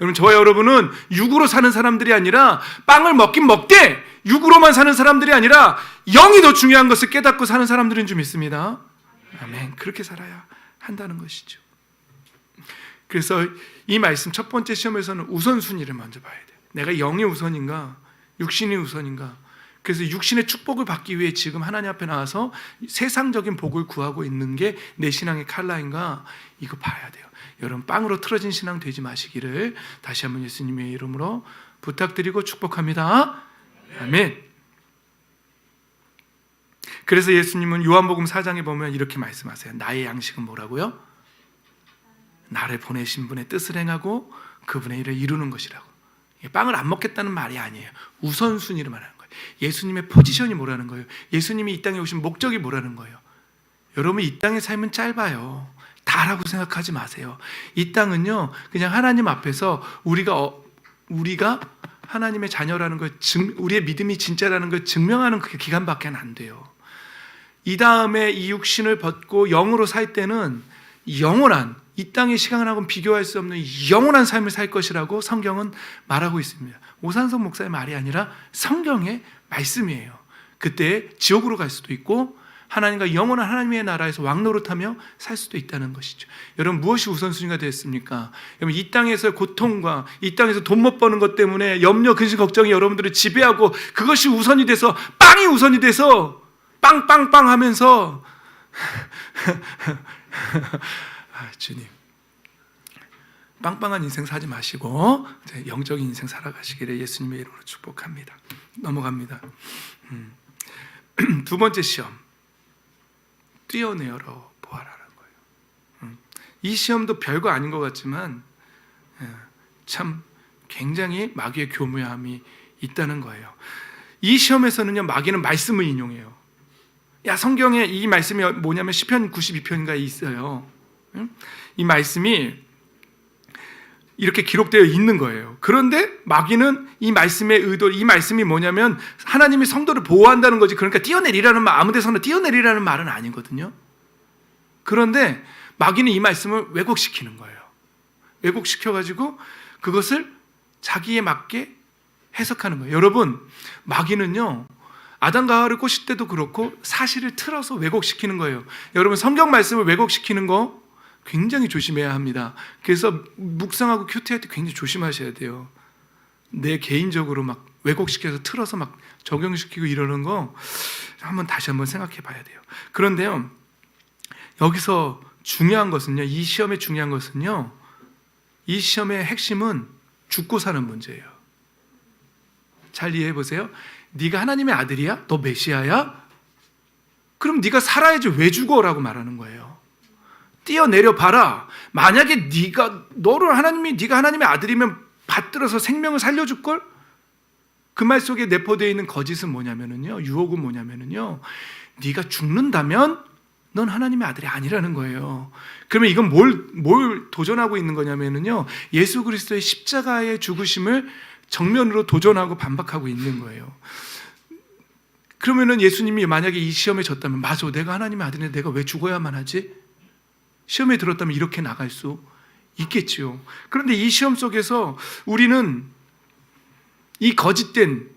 여러분, 저와 여러분은 육으로 사는 사람들이 아니라, 빵을 먹긴 먹되 육으로만 사는 사람들이 아니라 영이 더 중요한 것을 깨닫고 사는 사람들인 줄 믿습니다. 아멘. 그렇게 살아야 한다는 것이죠. 그래서 이 말씀 첫 번째 시험에서는 우선순위를 먼저 봐야 돼요. 내가 영이 우선인가, 육신이 우선인가. 그래서 육신의 축복을 받기 위해 지금 하나님 앞에 나와서 세상적인 복을 구하고 있는 게 내 신앙의 칼라인가, 이거 봐야 돼요. 여러분, 빵으로 틀어진 신앙 되지 마시기를 다시 한번 예수님의 이름으로 부탁드리고 축복합니다. 아멘. 그래서 예수님은 요한복음 4장에 보면 이렇게 말씀하세요. 나의 양식은 뭐라고요? 나를 보내신 분의 뜻을 행하고 그분의 일을 이루는 것이라고. 빵을 안 먹겠다는 말이 아니에요. 우선순위를 말하는 거예요. 예수님의 포지션이 뭐라는 거예요? 예수님이 이 땅에 오신 목적이 뭐라는 거예요? 여러분, 이 땅의 삶은 짧아요. 다라고 생각하지 마세요. 이 땅은요, 그냥 하나님 앞에서 우리가 하나님의 자녀라는 걸 우리의 믿음이 진짜라는 걸 증명하는 그 기간밖에 안 돼요. 이 다음에 이 육신을 벗고 영으로 살 때는 영원한, 이 땅의 시간하고는 비교할 수 없는 영원한 삶을 살 것이라고 성경은 말하고 있습니다. 오산석 목사의 말이 아니라 성경의 말씀이에요. 그때 지옥으로 갈 수도 있고 하나님과 영원한 하나님의 나라에서 왕노릇하며 살 수도 있다는 것이죠. 여러분, 무엇이 우선순위가 됐습니까? 여러분, 이 땅에서 고통과 이 땅에서 돈 못 버는 것 때문에 염려, 근심, 걱정이 여러분들을 지배하고 그것이 우선이 돼서 빵이 우선이 돼서 빵빵빵 하면서 주님, 빵빵한 인생 사지 마시고 영적인 인생 살아가시기를 예수님의 이름으로 축복합니다. 넘어갑니다. 두 번째 시험, 뛰어내어 보아라는 거예요. 이 시험도 별거 아닌 것 같지만 참 굉장히 마귀의 교묘함이 있다는 거예요. 이 시험에서는요, 마귀는 말씀을 인용해요. 성경에 이 말씀이 뭐냐면 시편 92편인가에 있어요. 이 말씀이 이렇게 기록되어 있는 거예요. 그런데 마귀는 이 말씀의 의도, 이 말씀이 뭐냐면 하나님이 성도를 보호한다는 거지, 그러니까 뛰어내리라는 말, 아무 데서나 뛰어내리라는 말은 아니거든요. 그런데 마귀는 이 말씀을 왜곡시키는 거예요. 왜곡시켜가지고 그것을 자기에 맞게 해석하는 거예요. 여러분, 마귀는요, 아담과 하와를 꼬실 때도 그렇고 사실을 틀어서 왜곡시키는 거예요. 여러분, 성경 말씀을 왜곡시키는 거 굉장히 조심해야 합니다. 그래서 묵상하고 큐티할 때 굉장히 조심하셔야 돼요. 내 개인적으로 막 왜곡시켜서 틀어서 막 적용시키고 이러는 거 다시 한번 생각해 봐야 돼요. 그런데요, 여기서 중요한 것은요, 이 시험의 중요한 것은요, 이 시험의 핵심은 죽고 사는 문제예요. 잘 이해해 보세요. 네가 하나님의 아들이야? 너 메시아야? 그럼 네가 살아야지 왜 죽어라고 말하는 거예요. 뛰어내려 봐라. 만약에 네가 하나님의 아들이면 받들어서 생명을 살려줄 걸? 그 말 속에 내포되어 있는 거짓은 뭐냐면은요, 유혹은 뭐냐면은요, 네가 죽는다면 넌 하나님의 아들이 아니라는 거예요. 그러면 이건 뭘 도전하고 있는 거냐면은요, 예수 그리스도의 십자가의 죽으심을 정면으로 도전하고 반박하고 있는 거예요. 그러면은 예수님이 만약에 이 시험에 졌다면, 맞아, 내가 하나님의 아들인데 내가 왜 죽어야만 하지? 시험에 들었다면 이렇게 나갈 수 있겠지요. 그런데 이 시험 속에서 우리는 이 거짓된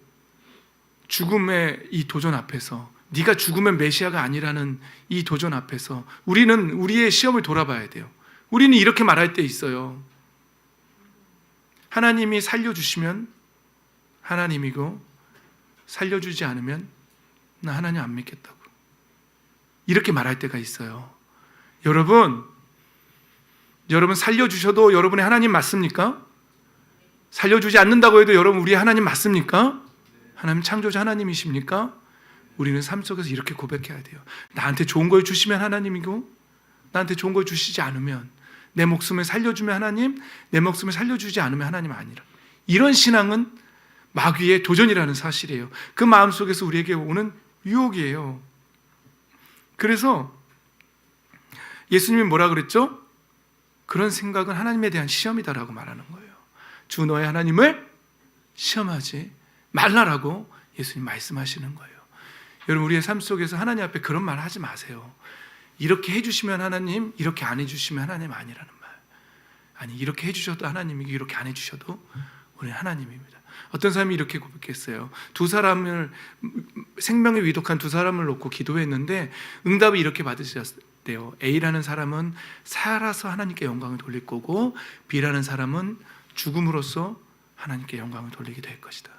죽음의 이 도전 앞에서, 네가 죽으면 메시아가 아니라는 이 도전 앞에서 우리는 우리의 시험을 돌아봐야 돼요. 우리는 이렇게 말할 때 있어요. 하나님이 살려주시면 하나님이고 살려주지 않으면 나 하나님 안 믿겠다고 이렇게 말할 때가 있어요. 여러분 살려주셔도 여러분의 하나님 맞습니까? 살려주지 않는다고 해도 여러분 우리의 하나님 맞습니까? 하나님 창조자 하나님이십니까? 우리는 삶 속에서 이렇게 고백해야 돼요. 나한테 좋은 걸 주시면 하나님이고 나한테 좋은 걸 주시지 않으면, 내 목숨을 살려주면 하나님, 내 목숨을 살려주지 않으면 하나님 아니라. 이런 신앙은 마귀의 도전이라는 사실이에요. 그 마음속에서 우리에게 오는 유혹이에요. 그래서 예수님이 뭐라 그랬죠? 그런 생각은 하나님에 대한 시험이다라고 말하는 거예요. 주 너의 하나님을 시험하지 말라라고 예수님 말씀하시는 거예요. 여러분, 우리의 삶 속에서 하나님 앞에 그런 말 하지 마세요. 이렇게 해주시면 하나님, 이렇게 안 해주시면 하나님 아니라는 말. 아니, 이렇게 해주셔도 하나님이고 이렇게 안 해주셔도 우리는 하나님입니다. 어떤 사람이 이렇게 고백했어요. 생명이 위독한 두 사람을 놓고 기도했는데 응답을 이렇게 받으셨대요. A라는 사람은 살아서 하나님께 영광을 돌릴 거고 B라는 사람은 죽음으로써 하나님께 영광을 돌리게 될 것이다.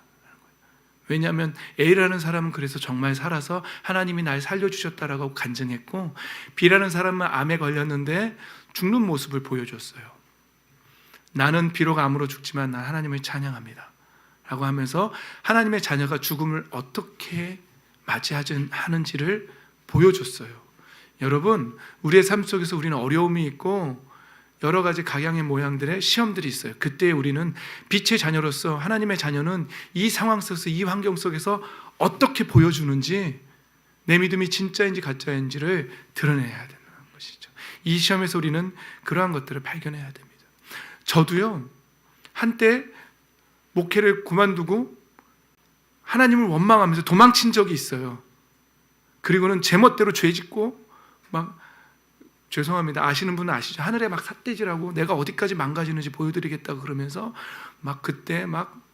왜냐하면 A라는 사람은 그래서 정말 살아서 하나님이 날 살려주셨다라고 간증했고, B라는 사람은 암에 걸렸는데 죽는 모습을 보여줬어요. 나는 비록 암으로 죽지만 난 하나님을 찬양합니다 라고 하면서 하나님의 자녀가 죽음을 어떻게 맞이하는지를 보여줬어요. 여러분, 우리의 삶 속에서 우리는 어려움이 있고 여러 가지 각양의 모양들의 시험들이 있어요. 그때 우리는 빛의 자녀로서 하나님의 자녀는 이 상황 속에서, 이 환경 속에서 어떻게 보여주는지, 내 믿음이 진짜인지 가짜인지를 드러내야 되는 것이죠. 이 시험에서 우리는 그러한 것들을 발견해야 됩니다. 저도요, 한때 목회를 그만두고 하나님을 원망하면서 도망친 적이 있어요. 그리고는 제멋대로 죄 짓고 막, 죄송합니다, 아시는 분은 아시죠? 하늘에 막 삿대질하고 내가 어디까지 망가지는지 보여드리겠다고 그러면서 막 그때 막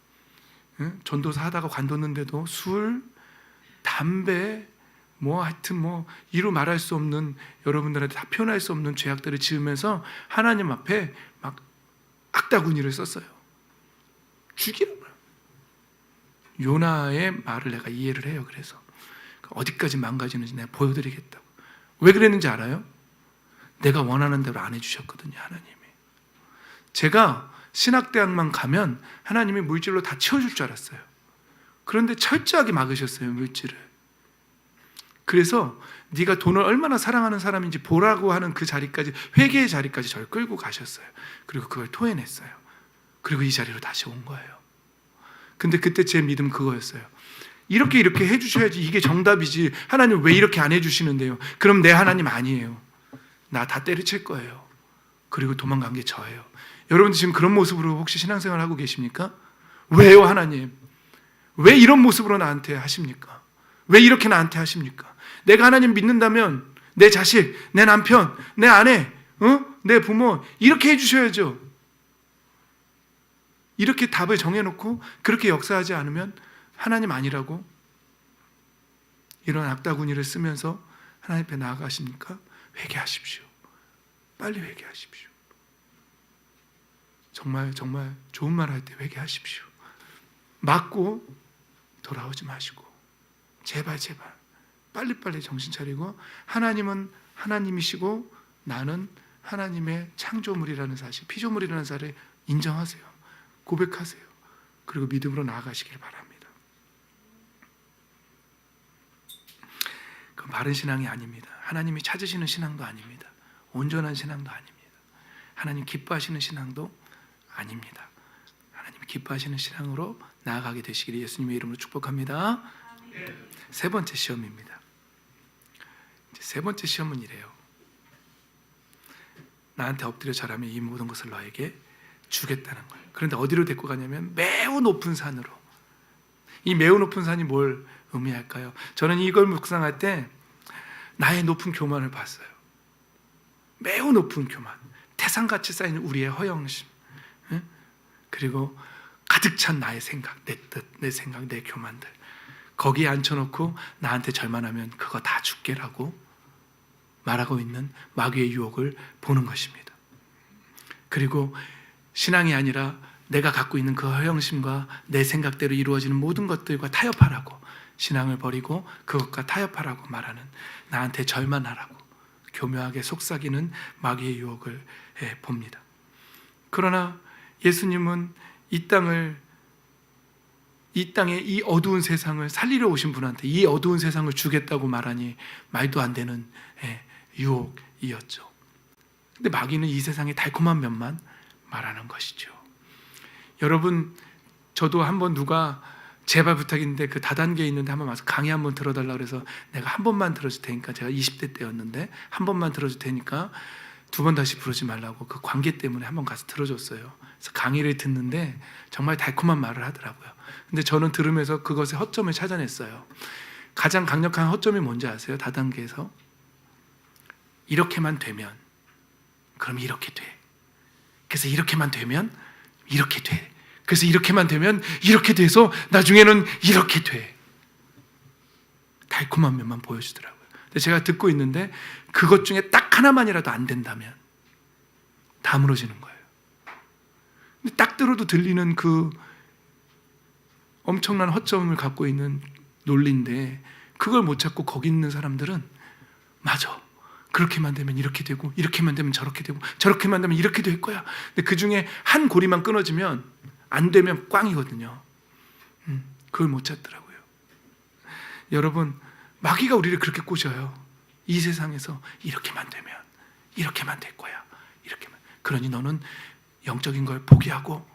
전도사 하다가 관뒀는데도 술, 담배, 뭐 하여튼 뭐 이루 말할 수 없는, 여러분들한테 다 표현할 수 없는 죄악들을 지으면서 하나님 앞에 막 악다구니를 썼어요. 죽이라고요. 요나의 말을 내가 이해를 해요. 그래서 어디까지 망가지는지 내가 보여드리겠다고. 왜 그랬는지 알아요? 내가 원하는 대로 안 해주셨거든요, 하나님이. 제가 신학대학만 가면 하나님이 물질로 다 채워줄 줄 알았어요. 그런데 철저하게 막으셨어요, 물질을. 그래서 네가 돈을 얼마나 사랑하는 사람인지 보라고 하는 그 자리까지, 회개의 자리까지 저를 끌고 가셨어요. 그리고 그걸 토해냈어요. 그리고 이 자리로 다시 온 거예요. 근데 그때 제 믿음 그거였어요. 이렇게 해주셔야지 이게 정답이지, 하나님 왜 이렇게 안 해주시는데요? 그럼 내 하나님 아니에요. 나 다 때려칠 거예요. 그리고 도망간 게 저예요. 여러분들 지금 그런 모습으로 혹시 신앙생활 하고 계십니까? 왜요, 하나님? 왜 이런 모습으로 나한테 하십니까? 왜 이렇게 나한테 하십니까? 내가 하나님 믿는다면 내 자식, 내 남편, 내 아내, 내 부모 이렇게 해주셔야죠. 이렇게 답을 정해놓고 그렇게 역사하지 않으면 하나님 아니라고 이런 악다구니를 쓰면서 하나님 앞에 나아가십니까? 회개하십시오. 빨리 회개하십시오. 정말 좋은 말 할 때 회개하십시오. 맞고 돌아오지 마시고 제발 빨리빨리 정신 차리고, 하나님은 하나님이시고 나는 하나님의 창조물이라는 사실, 피조물이라는 사실을 인정하세요. 고백하세요. 그리고 믿음으로 나아가시길 바랍니다. 그건 바른 신앙이 아닙니다. 하나님이 찾으시는 신앙도 아닙니다. 온전한 신앙도 아닙니다. 하나님 기뻐하시는 신앙도 아닙니다. 하나님 기뻐하시는 신앙으로 나아가게 되시기를 예수님의 이름으로 축복합니다. 세 번째 시험입니다. 세 번째 시험은 이래요. 나한테 엎드려 절하면 이 모든 것을 너에게 주겠다는 거예요. 그런데 어디로 데리고 가냐면 매우 높은 산으로. 이 매우 높은 산이 뭘 의미할까요? 저는 이걸 묵상할 때 나의 높은 교만을 봤어요. 매우 높은 교만, 태산같이 쌓인 우리의 허영심, 그리고 가득 찬 나의 생각, 내 뜻, 내 생각, 내 교만들, 거기에 앉혀놓고 나한테 절만하면 그거 다 줄게라고 말하고 있는 마귀의 유혹을 보는 것입니다. 그리고 신앙이 아니라 내가 갖고 있는 그 허영심과 내 생각대로 이루어지는 모든 것들과 타협하라고, 신앙을 버리고 그것과 타협하라고 말하는, 나한테 절만하라고 교묘하게 속삭이는 마귀의 유혹을 봅니다. 그러나 예수님은 이 땅에 이 어두운 세상을 살리려 오신 분한테 이 어두운 세상을 주겠다고 말하니 말도 안 되는 유혹이었죠. 근데 마귀는 이 세상의 달콤한 면만 말하는 것이죠. 여러분, 저도 한번 누가 제발 부탁인데 그 다단계에 있는데 한번 와서 강의 한번 들어달라고 그래서 내가 한 번만 들어줄 테니까, 제가 20대 때였는데 한 번만 들어줄 테니까 두 번 다시 부르지 말라고 그 관계 때문에 한번 가서 들어줬어요. 그래서 강의를 듣는데 정말 달콤한 말을 하더라고요. 근데 저는 들으면서 그것의 허점을 찾아냈어요. 가장 강력한 허점이 뭔지 아세요? 다단계에서 이렇게만 되면 그럼 이렇게 돼. 그래서 이렇게만 되면 이렇게 돼. 그래서 이렇게만 되면 이렇게 돼서 나중에는 이렇게 돼. 달콤한 면만 보여주더라고요. 근데 제가 듣고 있는데 그것 중에 딱 하나만이라도 안 된다면 다 무너지는 거예요. 근데 딱 들어도 들리는 그 엄청난 허점을 갖고 있는 논리인데 그걸 못 찾고 거기 있는 사람들은 맞아, 그렇게만 되면 이렇게 되고 이렇게만 되면 저렇게 되고 저렇게만 되면 이렇게 될 거야. 근데 그 중에 한 고리만 끊어지면 안 되면 꽝이거든요. 그걸 못 찾더라고요. 여러분, 마귀가 우리를 그렇게 꼬셔요. 이 세상에서 이렇게만 되면 이렇게만 될 거야. 이렇게만. 그러니 너는 영적인 걸 포기하고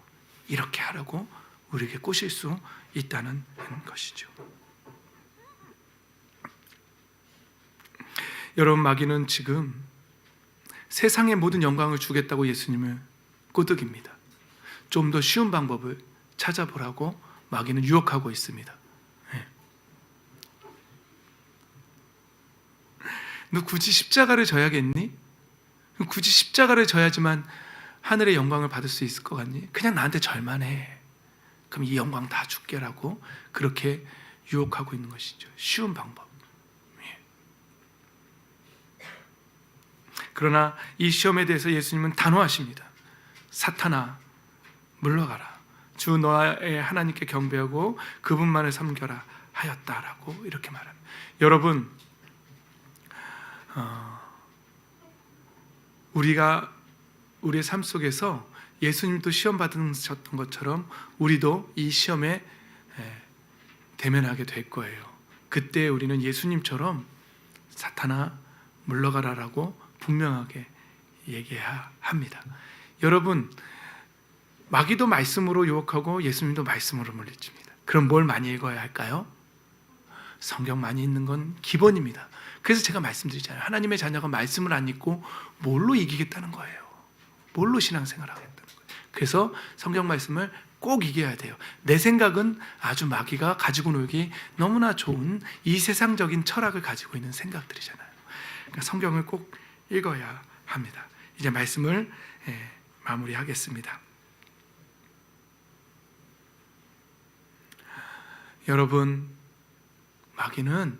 이렇게 하라고 우리에게 꼬실 수 있다는 것이죠. 여러분, 마귀는 지금 세상의 모든 영광을 주겠다고 예수님을 꼬드깁니다. 좀 더 쉬운 방법을 찾아보라고 마귀는 유혹하고 있습니다. 너 굳이 십자가를 져야겠니? 굳이 십자가를 져야지만 하늘의 영광을 받을 수 있을 것 같니? 그냥 나한테 절만 해. 그럼 이 영광 다 줄게라고 그렇게 유혹하고 있는 것이죠. 쉬운 방법. 그러나 이 시험에 대해서 예수님은 단호하십니다. 사탄아, 물러가라. 주 너의 하나님께 경배하고 그분만을 섬겨라 하였다라고 이렇게 말합니다. 여러분, 우리가 우리의 삶 속에서 예수님도 시험 받으셨던 것처럼 우리도 이 시험에 대면하게 될 거예요. 그때 우리는 예수님처럼 사탄아 물러가라라고 분명하게 얘기해야 합니다. 여러분, 마귀도 말씀으로 유혹하고 예수님도 말씀으로 물리칩니다. 그럼 뭘 많이 읽어야 할까요? 성경 많이 읽는 건 기본입니다. 그래서 제가 말씀드리잖아요. 하나님의 자녀가 말씀을 안 읽고 뭘로 이기겠다는 거예요. 뭘로 신앙생활을 하겠다는 거예요. 그래서 성경 말씀을 꼭 이겨야 돼요. 내 생각은 아주 마귀가 가지고 놀기 너무나 좋은 이 세상적인 철학을 가지고 있는 생각들이잖아요. 그러니까 성경을 꼭 읽어야 합니다. 이제 말씀을 마무리하겠습니다. 여러분, 마귀는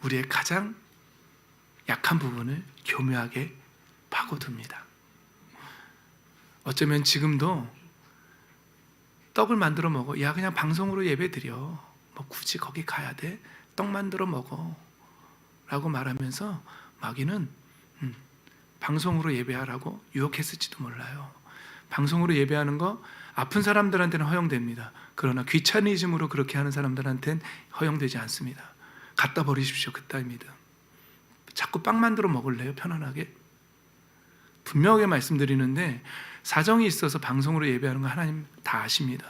우리의 가장 약한 부분을 교묘하게 파고듭니다. 어쩌면 지금도 떡을 만들어 먹어. 야, 그냥 방송으로 예배 드려. 뭐 굳이 거기 가야 돼? 떡 만들어 먹어. 라고 말하면서 마귀는 방송으로 예배하라고 유혹했을지도 몰라요. 방송으로 예배하는 거 아픈 사람들한테는 허용됩니다. 그러나 귀차니즘으로 그렇게 하는 사람들한테는 허용되지 않습니다. 갖다 버리십시오. 그따위 믿음. 자꾸 빵 만들어 먹을래요? 편안하게? 분명하게 말씀드리는데 사정이 있어서 방송으로 예배하는 거 하나님 다 아십니다.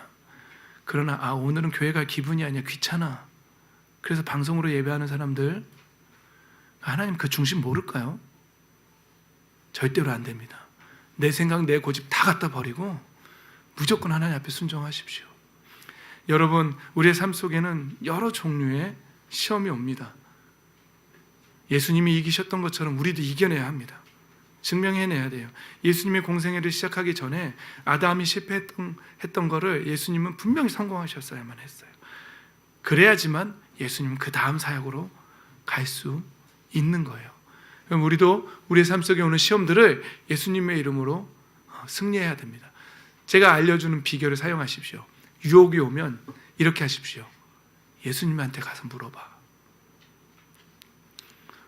그러나 오늘은 교회 갈 기분이 아니야. 귀찮아. 그래서 방송으로 예배하는 사람들 하나님 그 중심 모를까요? 절대로 안 됩니다. 내 생각, 내 고집 다 갖다 버리고 무조건 하나님 앞에 순종하십시오. 여러분, 우리의 삶 속에는 여러 종류의 시험이 옵니다. 예수님이 이기셨던 것처럼 우리도 이겨내야 합니다. 증명해내야 돼요. 예수님의 공생애를 시작하기 전에 아담이 실패했던 거를 예수님은 분명히 성공하셨어야만 했어요. 그래야지만 예수님은 그 다음 사역으로 갈 수 있는 거예요. 그럼 우리도 우리의 삶 속에 오는 시험들을 예수님의 이름으로 승리해야 됩니다. 제가 알려주는 비결을 사용하십시오. 유혹이 오면 이렇게 하십시오. 예수님한테 가서 물어봐.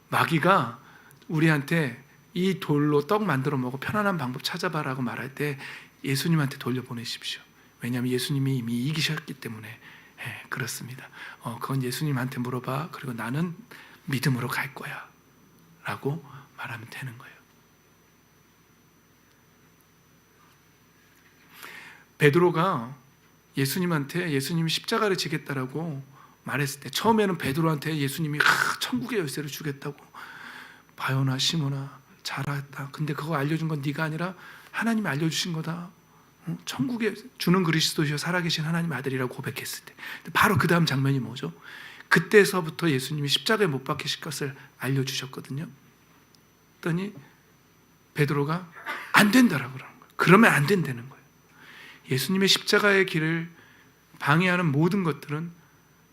마귀가 우리한테 이 돌로 떡 만들어 먹어 편안한 방법 찾아봐라고 말할 때 예수님한테 돌려보내십시오. 왜냐하면 예수님이 이미 이기셨기 때문에 그렇습니다. 그건 예수님한테 물어봐. 그리고 나는 믿음으로 갈 거야 라고 말하면 되는 거예요. 베드로가 예수님한테 예수님이 십자가를 지겠다라고 말했을 때 처음에는 베드로한테 예수님이 천국의 열쇠를 주겠다고 바요나 시몬아 잘했다. 근데 그거 알려준 건 네가 아니라 하나님이 알려주신 거다. 천국에 주는 그리스도시요 살아계신 하나님 아들이라고 고백했을 때 바로 그 다음 장면이 뭐죠? 그때서부터 예수님이 십자가에 못 박히실 것을 알려주셨거든요. 그랬더니 베드로가 안 된다라고 그러는 거예요. 그러면 안 된다는 거예요. 예수님의 십자가의 길을 방해하는 모든 것들은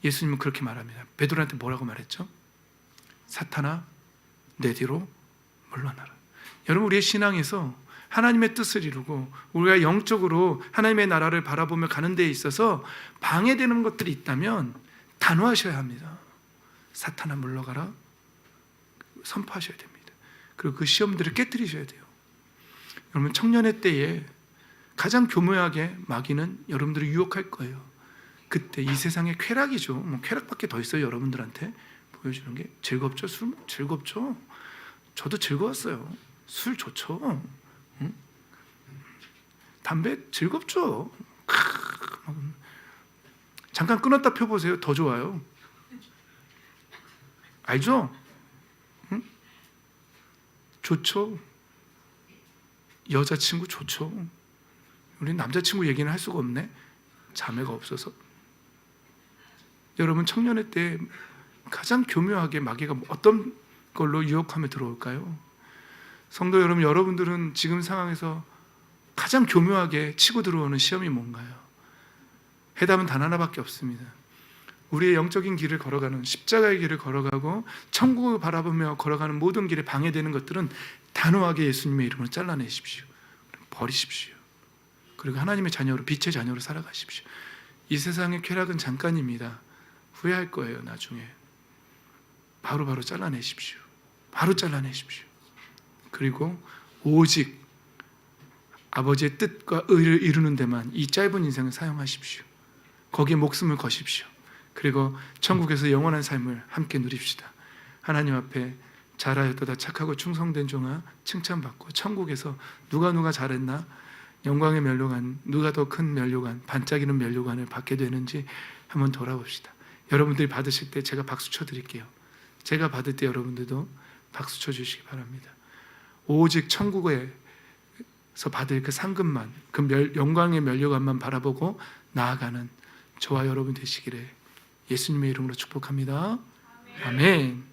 예수님은 그렇게 말합니다. 베드로한테 뭐라고 말했죠? 사탄아 내 뒤로 물러나라. 여러분, 우리의 신앙에서 하나님의 뜻을 이루고 우리가 영적으로 하나님의 나라를 바라보며 가는 데에 있어서 방해되는 것들이 있다면 단호하셔야 합니다. 사탄아 물러가라 선포하셔야 됩니다. 그리고 그 시험들을 깨뜨리셔야 돼요. 여러분, 청년의 때에 가장 교묘하게 마귀는 여러분들을 유혹할 거예요. 그때 이 세상의 쾌락이죠. 뭐 쾌락밖에 더 있어요. 여러분들한테 보여주는 게 즐겁죠? 술 즐겁죠? 저도 즐거웠어요. 술 좋죠. 응? 담배 즐겁죠. 잠깐 끊었다 펴보세요. 더 좋아요. 알죠? 응? 좋죠. 여자친구 좋죠. 우리 남자친구 얘기는 할 수가 없네. 자매가 없어서. 여러분 청년의 때 가장 교묘하게 마귀가 어떤 걸로 유혹하며 들어올까요? 성도 여러분, 여러분들은 지금 상황에서 가장 교묘하게 치고 들어오는 시험이 뭔가요? 해답은 단 하나밖에 없습니다. 우리의 영적인 길을 걸어가는, 십자가의 길을 걸어가고 천국을 바라보며 걸어가는 모든 길에 방해되는 것들은 단호하게 예수님의 이름으로 잘라내십시오. 버리십시오. 그리고 하나님의 자녀로, 빛의 자녀로 살아가십시오. 이 세상의 쾌락은 잠깐입니다. 후회할 거예요, 나중에. 바로 잘라내십시오. 바로 잘라내십시오. 그리고 오직 아버지의 뜻과 의를 이루는 데만 이 짧은 인생을 사용하십시오. 거기에 목숨을 거십시오. 그리고 천국에서 영원한 삶을 함께 누립시다. 하나님 앞에 잘하였도다 착하고 충성된 종아 칭찬받고 천국에서 누가 잘했나 영광의 면류관, 누가 더 큰 면류관, 반짝이는 면류관을 받게 되는지 한번 돌아봅시다. 여러분들이 받으실 때 제가 박수 쳐드릴게요. 제가 받을 때 여러분들도 박수 쳐주시기 바랍니다. 오직 천국에서 받을 그 상급만, 그 영광의 면류관만 바라보고 나아가는 저와 여러분 되시기를 예수님의 이름으로 축복합니다. 아멘.